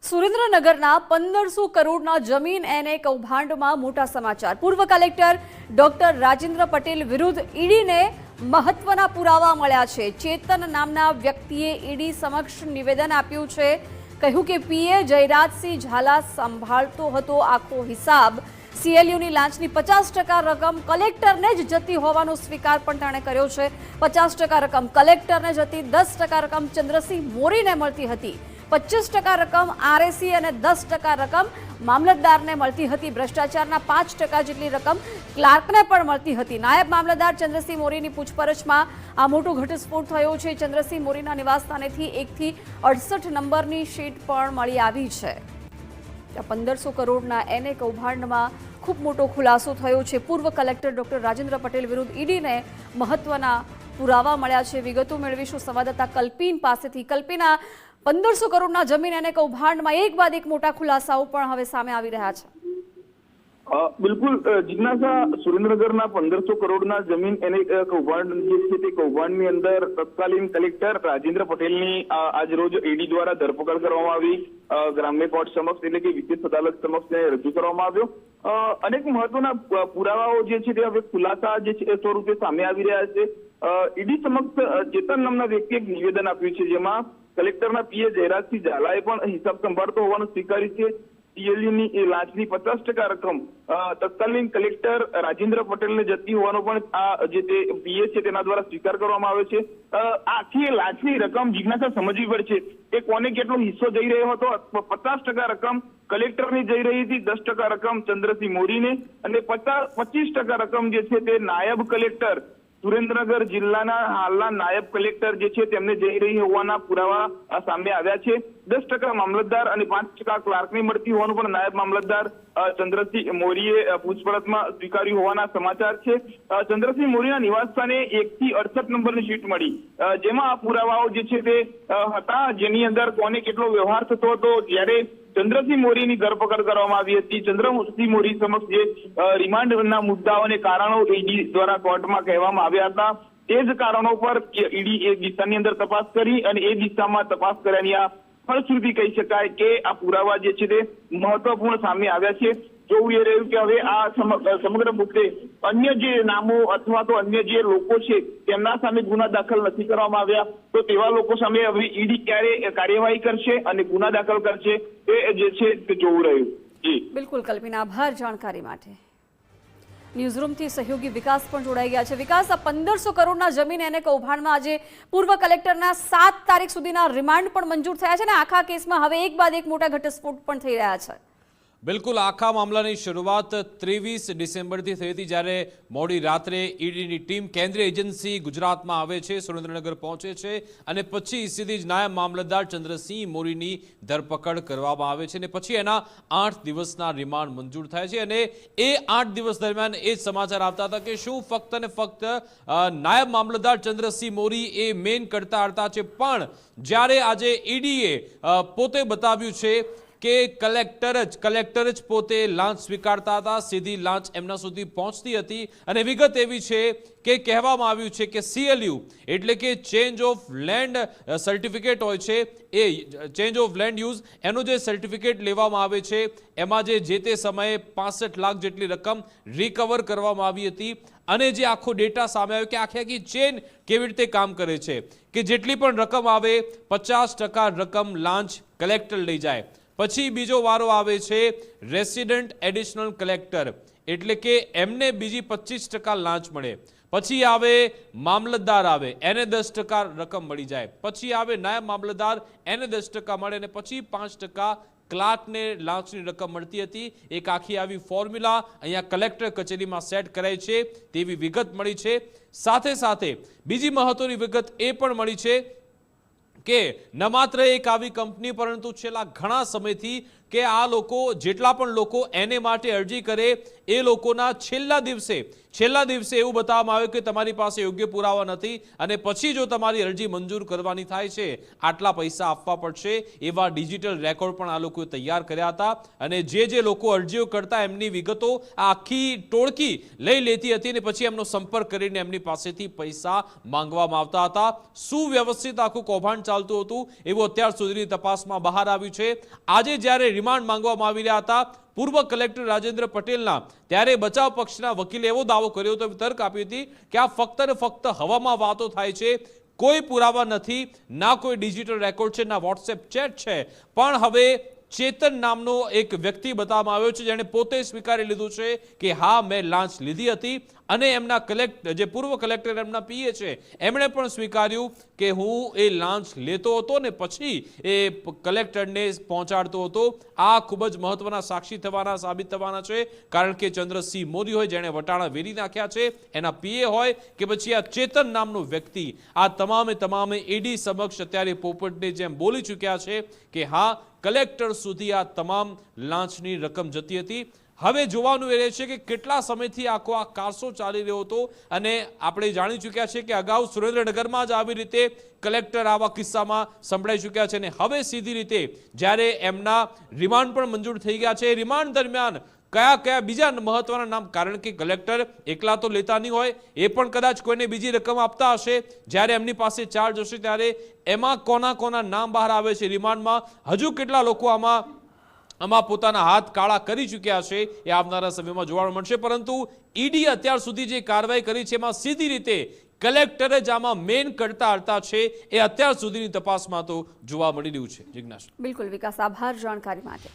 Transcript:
સુરેન્દ્રનગરના 1500 કરોડના જમીન એને કૌભાંડમાં મોટા સમાચાર। પૂર્વ કલેક્ટર ડોક્ટર રાજેન્દ્ર પટેલ વિરુદ્ધ ઈડીને મહત્વના પુરાવા મળ્યા છે। ચેતન નામના વ્યક્તિએ ઈડી સમક્ષ નિવેદન આપ્યું છે। કહ્યું કે પીએ જયરાજસિંહ ઝાલા સંભાળતો હતો આખો હિસાબ। સીએલયુની લાંચની 50% રકમ કલેક્ટરને જ જતી હોવાનો સ્વીકાર પણ તેણે કર્યો છે। 50% રકમ કલેક્ટરને જતી, 10% રકમ ચંદ્રસિંહ મોરીને મળતી હતી, 25% રકમ આરએસી અને 10% રકમ મામલતદારને મળતી હતી। ભ્રષ્ટાચારના 5% જેટલી રકમ ક્લાર્કને પણ મળતી હતી। નાયબ મામલતદાર ચંદ્રસિંહ મોરીની પૂછપરછમાં આ મોટો ઘટસ્ફોટ થયો છે। ચંદ્રસિંહ મોરીના નિવાસસ્થાનેથી 1 થી 68 નંબરની શીટ પણ મળી આવી છે। 1500 કરોડના એને કૌભાંડમાં ખૂબ મોટો ખુલાસો થયો છે। પૂર્વ કલેક્ટર ડોક્ટર રાજેન્દ્ર પટેલ વિરુદ્ધ ઈડીને મહત્વના પુરાવા મળ્યા છે। વિગતો મેળવીશું સંવાદદાતા કલ્પિન પાસેથી। કલ્પિના, 1500 કરોડના જમીન એને કૌભાંડમાં એક બાદ એક મોટા ખુલાસાઓ પણ હવે સામે આવી રહ્યા છે। બિલકુલ જિજ્ઞાસા, સુરેન્દ્રનગરના 1500 કરોડના જમીન એને કૌભાંડ જે છે તે કૌભાંડની અંદર તત્કાલીન કલેક્ટર રાજેન્દ્ર પટેલની આજ રોજ ઈડી દ્વારા ધરપકડ કરવામાં આવી। ગ્રામ્ય કોર્ટ સમક્ષ એટલે કે વિશેષ અદાલત સમક્ષ રજૂ કરવામાં આવ્યો। અનેક મહત્વના પુરાવાઓ જે છે તે હવે ખુલાસા જે છે સ્વરૂપે સામે આવી રહ્યા છે। ઈડી સમક્ષ ચેતન નામના વ્યક્તિએ એક નિવેદન આપ્યું છે, જેમાં કલેક્ટરના પીએ જયરાજસિંહ ઝાલાએ પણ હિસાબ સંભાળતો હોવાનું સ્વીકાર્યું છે। સીએલયુની લાંચની 50% રકમ તત્કાલીન કલેક્ટર રાજેન્દ્ર પટેલને જતી હોવાનો પણ આ જે તે પીએ છે તેના દ્વારા સ્વીકાર કરવામાં આવ્યો છે। આખી લાંચની રકમ જિજ્ઞાસા સમજવી પડશે કે કોને કેટલો હિસ્સો જઈ રહ્યો હતો। 50% રકમ કલેક્ટરની જઈ રહી હતી, 10% રકમ ચંદ્રસિંહ મોરીને અને 25% રકમ જે છે તે નાયબ કલેક્ટર સુરેન્દ્રનગર જિલ્લાના હાલના નાયબ કલેક્ટર જે છે તેમને જઈ રહી હોવાના પુરાવા સામે આવ્યા છે। 10% મામલતદાર અને 5% ક્લાર્કને મળતી હોવાનું પણ નાયબ મામલતદાર ચંદ્રસિંહ મોરીએ પૂછપરછમાં સ્વીકાર્યું હોવાના સમાચાર છે। ચંદ્રસિંહ મોરીના નિવાસસ્થાને 1 થી 68 નંબરની શીટ મળી, જેમાં આ પુરાવાઓ જે છે તે હતા, જેની અંદર કોને કેટલો વ્યવહાર થતો હતો। જ્યારે ચંદ્રસિંહ મોરીની ધરપકડ કરવામાં આવી હતી, ચંદ્રસિંહ મોરી સમક્ષ જે રિમાન્ડના મુદ્દાઓ અને કારણો ઈડી દ્વારા કોર્ટમાં કહેવામાં આવ્યા હતા, તે જ કારણો પર ઈડી એ દિશાની અંદર તપાસ કરી અને એ દિશામાં તપાસ કર્યાની આ ફળશ્રુતિ કહી શકાય કે આ પુરાવા જે છે તે મહત્વપૂર્ણ સામે આવ્યા છે। જોવું એ રહ્યું કે હવે આ સમગ્ર મુદ્દે અન્ય જે નામો અથવા તો અન્ય જે લોકો છે તેમના સામે ગુના દાખલ નથી કરવામાં આવ્યા, તો તેવા લોકો સામે હવે ઈડી ક્યારે કાર્યવાહી કરશે અને ગુના દાખલ કરશે તે જે છે તે જોવું રહ્યું। જી બિલકુલ કલ્પિન, આભાર જાણકારી માટે। ન્યૂઝરૂમથી સહયોગી વિકાસ પણ જોડાઈ ગયા છે। વિકાસ, આ 1500 કરોડના જમીન એને કૌભાંડમાં આજે પૂર્વ કલેક્ટરના 7 તારીખ સુધીના રિમાન્ડ પણ મંજૂર થયા છે ને આખા કેસમાં હવે એક બાદ એક મોટા ઘટસ્ફોટ પણ થઈ રહ્યા છે। બિલકુલ, આખા મામલાની શરૂઆત 23 ડિસેમ્બરથી થઈ હતી, જ્યારે મોડી રાત્રે ઈડીની ટીમ કેન્દ્રીય એજન્સી ગુજરાતમાં આવે છે, સુરેન્દ્રનગર પહોંચે છે અને પછી સીધી જ નાયબ મામલતદાર ચંદ્રસિંહ મોરીની ધરપકડ કરવામાં આવે છે અને પછી એના 8 દિવસના રિમાન્ડ મંજૂર થાય છે। અને એ 8 દિવસ દરમિયાન એ જ સમાચાર આવતા હતા કે શું ફક્ત અને ફક્ત નાયબ મામલતદાર ચંદ્રસિંહ મોરી એ મેઇન કરતા હતા છે, પણ જ્યારે આજે ઈડીએ પોતે બતાવ્યું છે કે કલેક્ટર જ પોતે લાંચ સ્વીકારતા હતા, સીધી લાંચ એમના સુધી પહોંચતી હતી અને વિગત એવી છે કે કહેવામાં આવ્યું છે કે સીએલયુ એટલે કે ચેન્જ ઓફ લેન્ડ સર્ટિફિકેટ હોય છે, એ ચેન્જ ઓફ લેન્ડ યુઝ એનું જે સર્ટિફિકેટ લેવામાં આવે છે એમાં જે તે સમયે 65 લાખ જેટલી રકમ રિકવર કરવામાં આવી હતી। અને જે આખો ડેટા સામે આવ્યો કે આખી ચેન કેવી રીતે કામ કરે છે કે જેટલી પણ રકમ આવે 50% રકમ લાંચ કલેક્ટર લઈ જાય, પછી બીજો વારો આવે છે રેસિડેન્ટ એડિશનલ કલેક્ટર એટલે કે એમને બીજી 25% લાંચ મળે, પછી આવે મામલતદાર આવે એને 10% રકમ મળી જાય, પછી આવે નાયબ મામલતદાર એને 10% મળે અને પછી 5% ક્લાર્કને લાંચની રકમ મળતી હતી। એક આખી આવી ફોર્મ્યુલા અહીંયા કલેક્ટર કચેરીમાં સેટ કરાઈ છે તેવી વિગત મળી છે। સાથે સાથે બીજી મહત્વની વિગત એ પણ મળી છે કે ન માત્ર એક આવી કંપની પરંતુ છેલ્લા ઘણા સમયથી કે આ લોકો જેટલા પણ લોકો એને માટે અરજી કરે એ લોકોના છેલ્લા દિવસે એવું બતાવવામાં આવ્યું કે તમારી પાસે યોગ્ય પુરાવા નથી અને પછી જો તમારી અરજી મંજૂર કરવાની થાય છે આટલા પૈસા આપવા પડશે, એવા ડિજિટલ રેકોર્ડ પણ આ લોકોએ તૈયાર કર્યા હતા। અને જે લોકો અરજીઓ કરતા એમની વિગતો આખી ટોળકી લઈ લેતી હતી અને પછી એમનો સંપર્ક કરીને એમની પાસેથી પૈસા માંગવામાં આવતા હતા। સુવ્યવસ્થિત આખું કૌભાંડ ચાલતું હતું એવું અત્યાર સુધીની તપાસમાં બહાર આવ્યું છે. આજે જ્યારે રિમાન્ડ માંગવામાં આવી રહ્યા હતા પૂર્વ કલેક્ટર રાજેન્દ્ર પટેલના, ત્યારે બચાવ પક્ષના વકીલે એવો દાવો કર્યો હતો, તર્ક આપી હતી કે આ ફક્ત ને ફક્ત હવામાં વાતો થાય છે, કોઈ પુરાવા નથી, ના કોઈ ડિજિટલ રેકોર્ડ છે, ના વોટ્સએપ ચેટ છે. પણ હવે ચેતન નામનો એક વ્યક્તિ બતાવવામાં આવ્યો છે જેણે પોતે સ્વીકારી લીધું છે કે હા મેં લાંચ લીધી હતી, અને એમના જે પૂર્વ કલેક્ટર એમના પીએ છે એમણે પણ સ્વીકાર્યું કે હું એ લાંચ લેતો હતો ને પછી એ કલેક્ટરને પહોંચાડતો હતો. આ ખૂબ જ મહત્વના સાક્ષી સાબિત થવાના છે, કારણ કે ચંદ્રસિંહ મોદી હોય જેણે વટાણા વેરી નાખ્યા છે, એના પીએ હોય કે પછી આ ચેતન નામનો વ્યક્તિ, આ તમામે ઈડી સમક્ષ અત્યારે પોપટની જેમ બોલી ચૂક્યા છે કે હા કલેક્ટર સુધી આ તમામ લાંચની રકમ જતી હતી. હવે જોવાનું એ રહે છે કે કેટલા સમયથી આખો આ કારસો ચાલી રહ્યો હતો, અને આપણે જાણી ચૂક્યા છે કે અગાઉ સુરેન્દ્રનગરમાં જ આવી રીતે કલેક્ટર આવા કિસ્સામાં સંભળાઈ ચૂક્યા છે, અને હવે સીધી રીતે જ્યારે એમના રિમાન્ડ પણ મંજૂર થઈ ગયા છે, રિમાન્ડ દરમિયાન કયા બીજા મહત્વના નામ, કારણ કે કલેક્ટર એકલા તો લેતા નહીં હોય, એ પણ કદાચ કોઈને બીજી રકમ આપતા હશે, જ્યારે એમની પાસે ચાર્જ હશે ત્યારે એમાં કોના નામ બહાર આવે છે રિમાન્ડમાં, હજુ કેટલા લોકો આમાં પોતાના હાથ કાળા કરી ચૂક્યા છે એ આવનારા સમયમાં જોવા મળશે. પરંતુ ઈડી અત્યાર સુધી જે કાર્યવાહી કરી છે એમાં સીધી રીતે કલેક્ટરે જ આમાં મેન કરતા છે એ અત્યાર સુધીની તપાસમાં તો જોવા મળી રહ્યું છે. જિજ્ઞાસા. બિલકુલ વિકાસ, આભાર જાણકારી માટે.